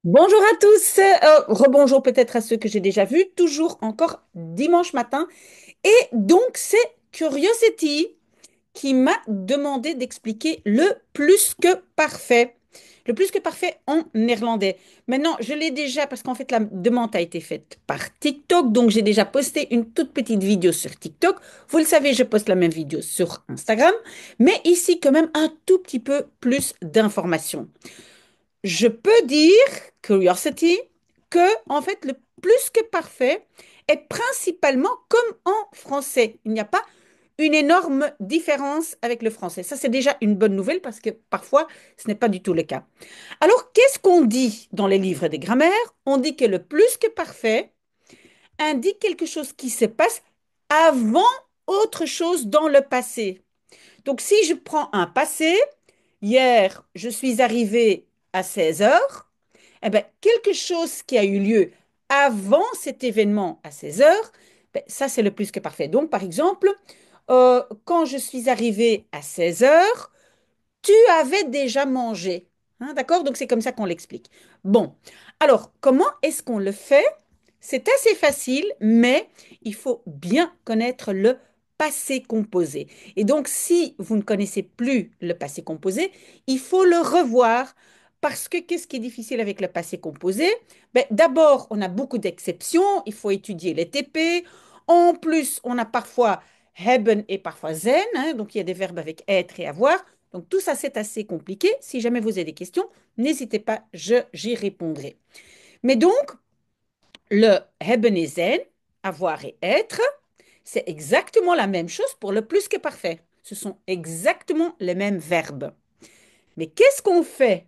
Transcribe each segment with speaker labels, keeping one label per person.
Speaker 1: Bonjour à tous, rebonjour peut-être à ceux que j'ai déjà vus, toujours encore dimanche matin. Et donc c'est Curiosity qui m'a demandé d'expliquer le plus que parfait. Le plus que parfait en néerlandais. Maintenant, je l'ai déjà parce qu'en fait la demande a été faite par TikTok, donc j'ai déjà posté une toute petite vidéo sur TikTok. Vous le savez, je poste la même vidéo sur Instagram, mais ici quand même un tout petit peu plus d'informations. Je peux dire, curiosity, que en fait le plus que parfait est principalement comme en français. Il n'y a pas une énorme différence avec le français. Ça, c'est déjà une bonne nouvelle parce que parfois, ce n'est pas du tout le cas. Alors, qu'est-ce qu'on dit dans les livres des grammaires? On dit que le plus que parfait indique quelque chose qui se passe avant autre chose dans le passé. Donc, si je prends un passé, hier, je suis arrivé à 16 heures. Eh ben, quelque chose qui a eu lieu avant cet événement à 16 heures, ben, ça c'est le plus que parfait. Donc, par exemple, quand je suis arrivée à 16 heures, tu avais déjà mangé. Hein, d'accord? Donc, c'est comme ça qu'on l'explique. Bon, alors, comment est-ce qu'on le fait? C'est assez facile, mais il faut bien connaître le passé composé. Et donc, si vous ne connaissez plus le passé composé, il faut le revoir parce que qu'est-ce qui est difficile avec le passé composé? Ben, d'abord, on a beaucoup d'exceptions. Il faut étudier les TP. En plus, on a parfois hebben et parfois zijn, hein, donc il y a des verbes avec être et avoir. Donc tout ça, c'est assez compliqué. Si jamais vous avez des questions, n'hésitez pas, j'y répondrai. Mais donc, le hebben et zijn, avoir et être, c'est exactement la même chose pour le plus que parfait. Ce sont exactement les mêmes verbes. Mais qu'est-ce qu'on fait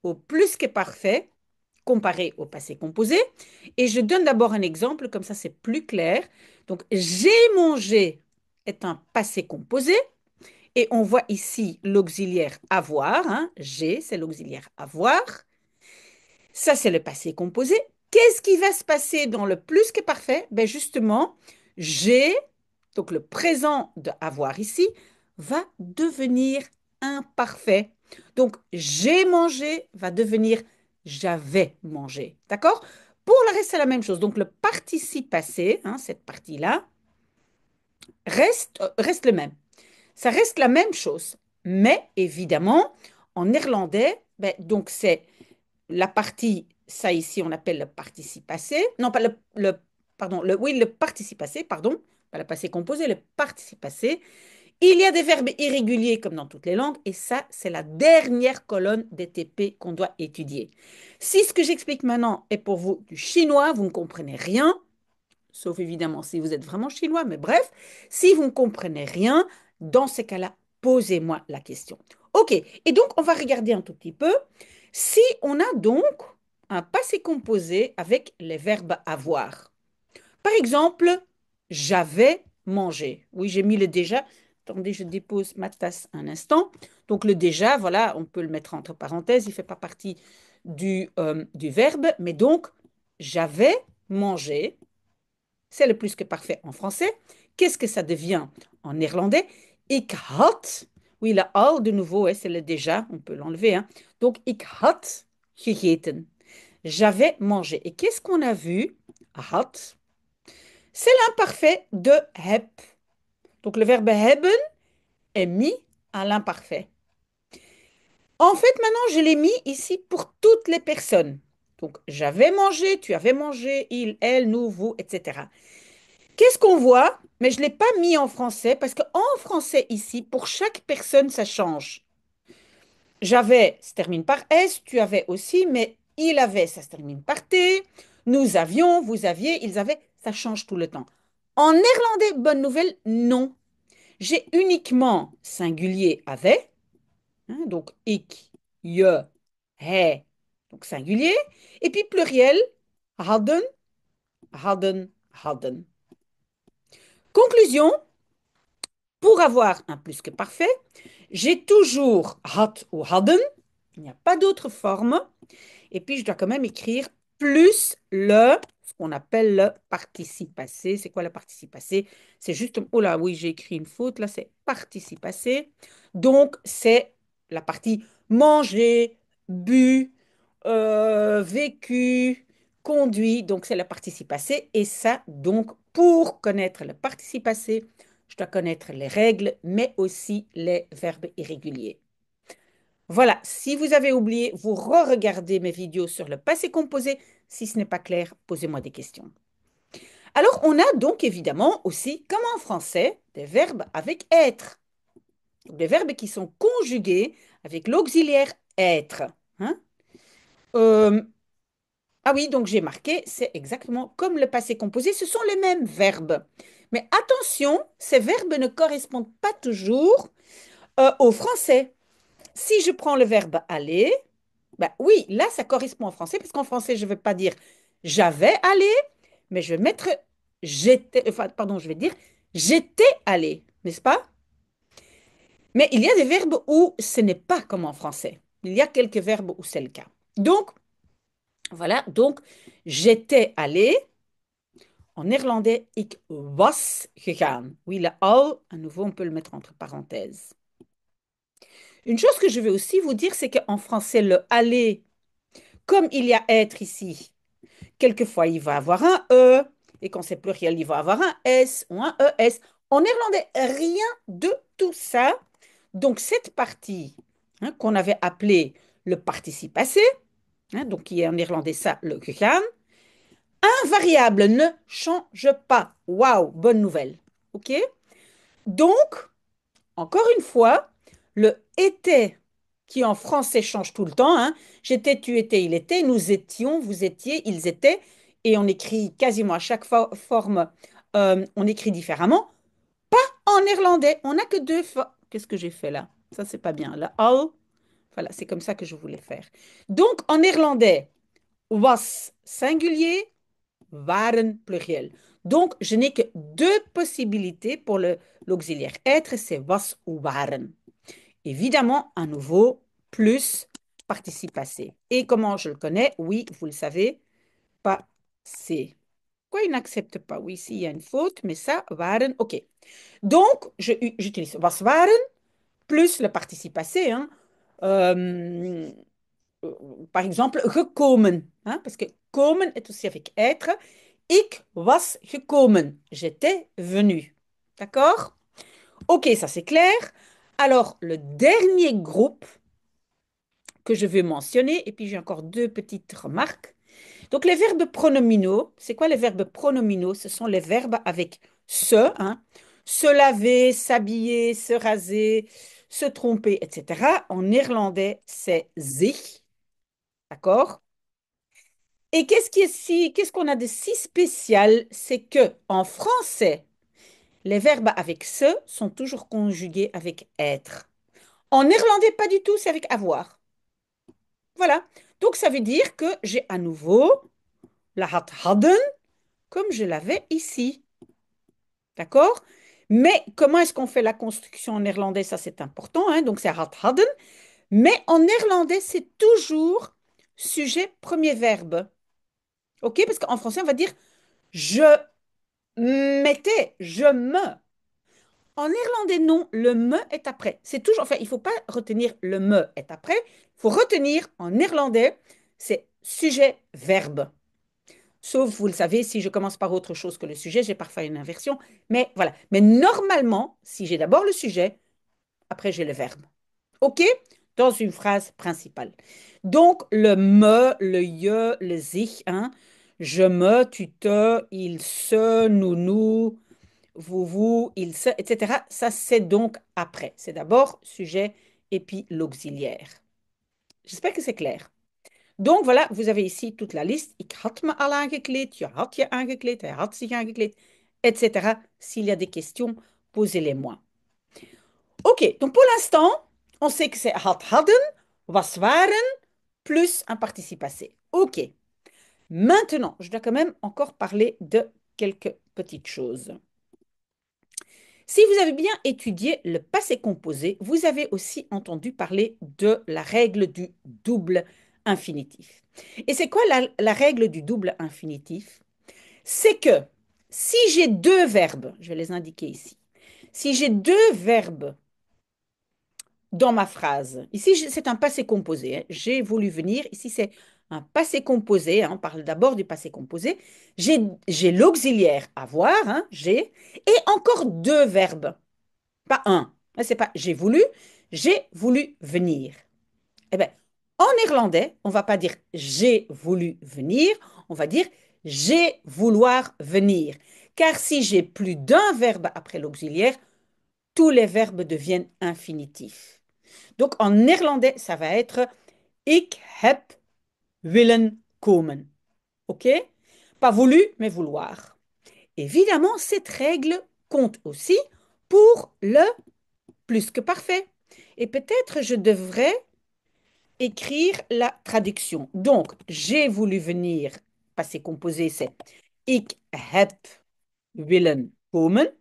Speaker 1: au plus que parfait comparé au passé composé? Et je donne d'abord un exemple, comme ça c'est plus clair. Donc, j'ai mangé est un passé composé. Et on voit ici l'auxiliaire avoir, hein. J'ai, c'est l'auxiliaire avoir. Ça, c'est le passé composé. Qu'est-ce qui va se passer dans le plus que parfait? Ben justement, j'ai, donc le présent de avoir ici, va devenir imparfait. Donc, j'ai mangé va devenir j'avais mangé. D'accord? Pour le reste, c'est la même chose. Donc, le participe passé, hein, cette partie-là, reste le même. Ça reste la même chose. Mais évidemment, en néerlandais, ben, donc c'est la partie, ça ici on appelle le participe passé. Non, pas pardon, oui, le participe passé, pardon, pas le passé composé, le participe passé. Il y a des verbes irréguliers comme dans toutes les langues, et ça, c'est la dernière colonne des TP qu'on doit étudier. Si ce que j'explique maintenant est pour vous du chinois, vous ne comprenez rien, sauf évidemment si vous êtes vraiment chinois, mais bref, si vous ne comprenez rien, dans ces cas-là, posez-moi la question. OK, et donc on va regarder un tout petit peu. Si on a donc un passé composé avec les verbes avoir. Par exemple, j'avais mangé. Oui, j'ai mis le déjà. Attendez, je dépose ma tasse un instant. Donc le déjà, voilà, on peut le mettre entre parenthèses, il ne fait pas partie du verbe, mais donc j'avais mangé, c'est le plus que parfait en français. Qu'est-ce que ça devient en néerlandais? Ik had, oui, le al de nouveau, hein, c'est le déjà, on peut l'enlever. Hein. Donc, ik had gegeten. J'avais mangé. Et qu'est-ce qu'on a vu? Had, c'est l'imparfait de heb. Donc, le verbe hebben est mis à l'imparfait. En fait, maintenant, je l'ai mis ici pour toutes les personnes. Donc, j'avais mangé, tu avais mangé, il, elle, nous, vous, etc. Qu'est-ce qu'on voit? Mais je ne l'ai pas mis en français parce qu'en français ici, pour chaque personne, ça change. J'avais, ça se termine par S, tu avais aussi, mais il avait, ça se termine par T. Nous avions, vous aviez, ils avaient, ça change tout le temps. En néerlandais, bonne nouvelle, non. J'ai uniquement singulier avait, hein, donc ik, je, hij, donc singulier, et puis pluriel, hadden, hadden, hadden. Conclusion, pour avoir un plus que parfait, j'ai toujours had ou hadden. Il n'y a pas d'autre forme. Et puis, je dois quand même écrire plus ce qu'on appelle le participe passé. C'est quoi le participe passé? C'est juste, oh là, oui, j'ai écrit une faute. Là, c'est participe passé. Donc, c'est la partie manger, bu, vécu, conduit, donc c'est le participe passé. Et ça, donc, pour connaître le participe passé, je dois connaître les règles, mais aussi les verbes irréguliers. Voilà, si vous avez oublié, vous re-regardez mes vidéos sur le passé composé. Si ce n'est pas clair, posez-moi des questions. Alors, on a donc évidemment aussi, comme en français, des verbes avec être. Des verbes qui sont conjugués avec l'auxiliaire être. Hein. Euh, ah oui, donc j'ai marqué, c'est exactement comme le passé composé, ce sont les mêmes verbes. Mais attention, ces verbes ne correspondent pas toujours au français. Si je prends le verbe aller, ben oui, là, ça correspond en français, parce qu'en français, je ne vais pas dire j'avais allé, mais je vais mettre j'étais, enfin, pardon, je vais dire j'étais allé, n'est-ce pas? Mais il y a des verbes où ce n'est pas comme en français. Il y a quelques verbes où c'est le cas. Donc, voilà, donc j'étais allé. En néerlandais, ik was gegaan. Oui, le al, à nouveau, on peut le mettre entre parenthèses. Une chose que je vais aussi vous dire, c'est qu'en français, le aller, comme il y a être ici, quelquefois il va avoir un e, et quand c'est pluriel, il va avoir un s ou un es. En néerlandais, rien de tout ça. Donc, cette partie qu'on avait appelée le participe passé, donc qui est en néerlandais ça, le gegaan, un variable ne change pas. Waouh, bonne nouvelle. OK? Donc, encore une fois, le était qui en français change tout le temps. Hein. J'étais, tu étais, il était, nous étions, vous étiez, ils étaient. Et on écrit quasiment à chaque forme, on écrit différemment. En néerlandais, on n'a que deux formes. Qu'est-ce que j'ai fait là? Ça, c'est pas bien. Le al, voilà, c'est comme ça que je voulais faire. Donc, en néerlandais, was singulier, waren pluriel. Donc, je n'ai que deux possibilités pour l'auxiliaire être, c'est was ou waren. Évidemment, à nouveau, plus participe passé. Et comment je le connais? Oui, vous le savez, passé. Pourquoi il n'accepte pas? Oui, ici, il y a une faute, mais ça, waren, OK. Donc, j'utilise was waren plus le participe passé. Hein. Euh, par exemple, gekomen, hein, parce que komen est aussi avec être. Ik was gekomen. J'étais venu. D'accord? Ok, ça c'est clair. Alors, le dernier groupe que je veux mentionner, et puis j'ai encore deux petites remarques. Donc, les verbes pronominaux, c'est quoi les verbes pronominaux? Ce sont les verbes avec se, hein, se laver, s'habiller, se raser, se tromper, etc. En néerlandais, c'est zich, d'accord? Et qu'est-ce qu'on a de si spécial? C'est que en français, les verbes avec se sont toujours conjugués avec être. En néerlandais, pas du tout, c'est avec avoir. Voilà. Donc, ça veut dire que j'ai à nouveau la had hadden comme je l'avais ici. D'accord? Mais comment est-ce qu'on fait la construction en néerlandais? Ça, c'est important. Hein? Donc, c'est had hadden. Mais en néerlandais, c'est toujours sujet, premier verbe. OK? Parce qu'en français, on va dire je mettais, je me. En néerlandais, non, le me est après. C'est toujours, enfin, il ne faut pas retenir le me est après. Il faut retenir en néerlandais, c'est sujet-verbe. Sauf, vous le savez, si je commence par autre chose que le sujet, j'ai parfois une inversion. Mais voilà. Mais normalement, si j'ai d'abord le sujet, après j'ai le verbe. OK? Dans une phrase principale. Donc, le me, le je, le sich, hein, je me, tu te, il se, nous, vous, il se, etc. Ça, c'est donc après. C'est d'abord sujet et puis l'auxiliaire. J'espère que c'est clair. Donc voilà, vous avez ici toute la liste. Ik had me al aangekleed, je had je aangekleed, hij had zich aangekleed, etc. S'il y a des questions, posez-les-moi. Ok, donc pour l'instant, on sait que c'est had hadden, was waren, plus un participe passé. Ok, maintenant, je dois quand même encore parler de quelques petites choses. Si vous avez bien étudié le passé composé, vous avez aussi entendu parler de la règle du double infinitif. Et c'est quoi la règle du double infinitif? C'est que si j'ai deux verbes, je vais les indiquer ici, si j'ai deux verbes dans ma phrase, ici c'est un passé composé, hein, j'ai voulu venir, ici c'est un passé composé, hein, on parle d'abord du passé composé, j'ai l'auxiliaire avoir, hein, j'ai, et encore deux verbes, pas un. C'est pas j'ai voulu venir. Eh bien, en néerlandais, on va pas dire j'ai voulu venir, on va dire j'ai vouloir venir. Car si j'ai plus d'un verbe après l'auxiliaire, tous les verbes deviennent infinitifs. Donc en néerlandais, ça va être ik heb willen komen. OK? Pas voulu, mais vouloir. Évidemment, cette règle compte aussi pour le plus que parfait. Et peut-être je devrais écrire la traduction. Donc, j'ai voulu venir, passé composé, c'est ik heb willen komen.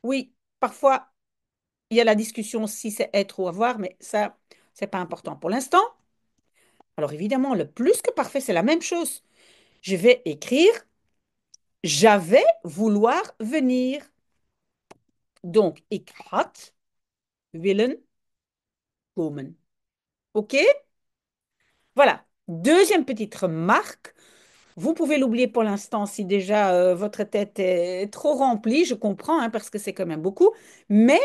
Speaker 1: Oui, parfois, il y a la discussion si c'est être ou avoir, mais ça, c'est pas important pour l'instant. Alors évidemment, le plus que parfait, c'est la même chose. Je vais écrire j'avais vouloir venir. Donc, ik had willen komen. OK? Voilà. Deuxième petite remarque. Vous pouvez l'oublier pour l'instant si déjà votre tête est trop remplie. Je comprends, hein, parce que c'est quand même beaucoup. Mais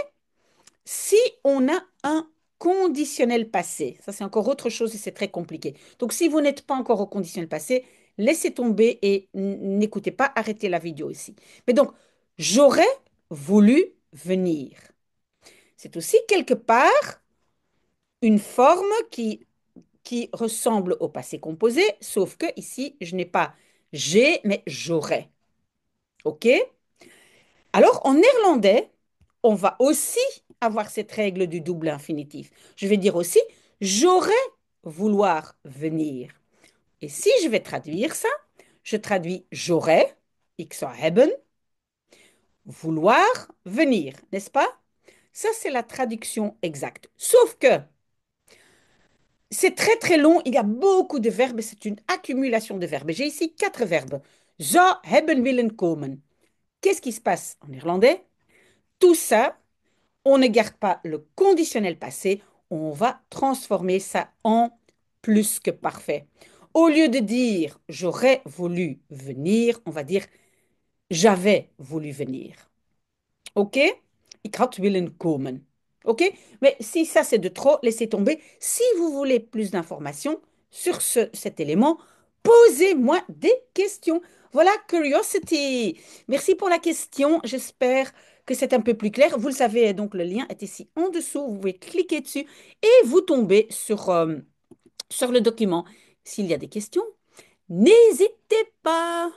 Speaker 1: si on a un conditionnel passé, ça c'est encore autre chose et c'est très compliqué. Donc si vous n'êtes pas encore au conditionnel passé, laissez tomber et n'écoutez pas, arrêtez la vidéo ici. Mais donc, j'aurais voulu venir. C'est aussi quelque part une forme qui ressemble au passé composé, sauf que ici, je n'ai pas j'ai, mais j'aurais. OK? Alors, en néerlandais, on va aussi avoir cette règle du double infinitif. Je vais dire aussi, j'aurais vouloir venir. Et si je vais traduire ça, je traduis j'aurais, ik zou hebben, vouloir venir, n'est-ce pas? Ça, c'est la traduction exacte. Sauf que c'est très très long, il y a beaucoup de verbes, et c'est une accumulation de verbes. J'ai ici quatre verbes. Zou hebben willen komen. Qu'est-ce qui se passe en néerlandais? Tout ça, on ne garde pas le conditionnel passé, on va transformer ça en plus que parfait. Au lieu de dire j'aurais voulu venir, on va dire j'avais voulu venir. OK? Ik had willen komen. OK? Mais si ça c'est de trop, laissez tomber. Si vous voulez plus d'informations sur cet élément, posez-moi des questions. Voilà, curiosity. Merci pour la question. J'espère que c'est un peu plus clair. Vous le savez, donc le lien est ici en dessous. Vous pouvez cliquer dessus et vous tombez sur le document. S'il y a des questions, n'hésitez pas.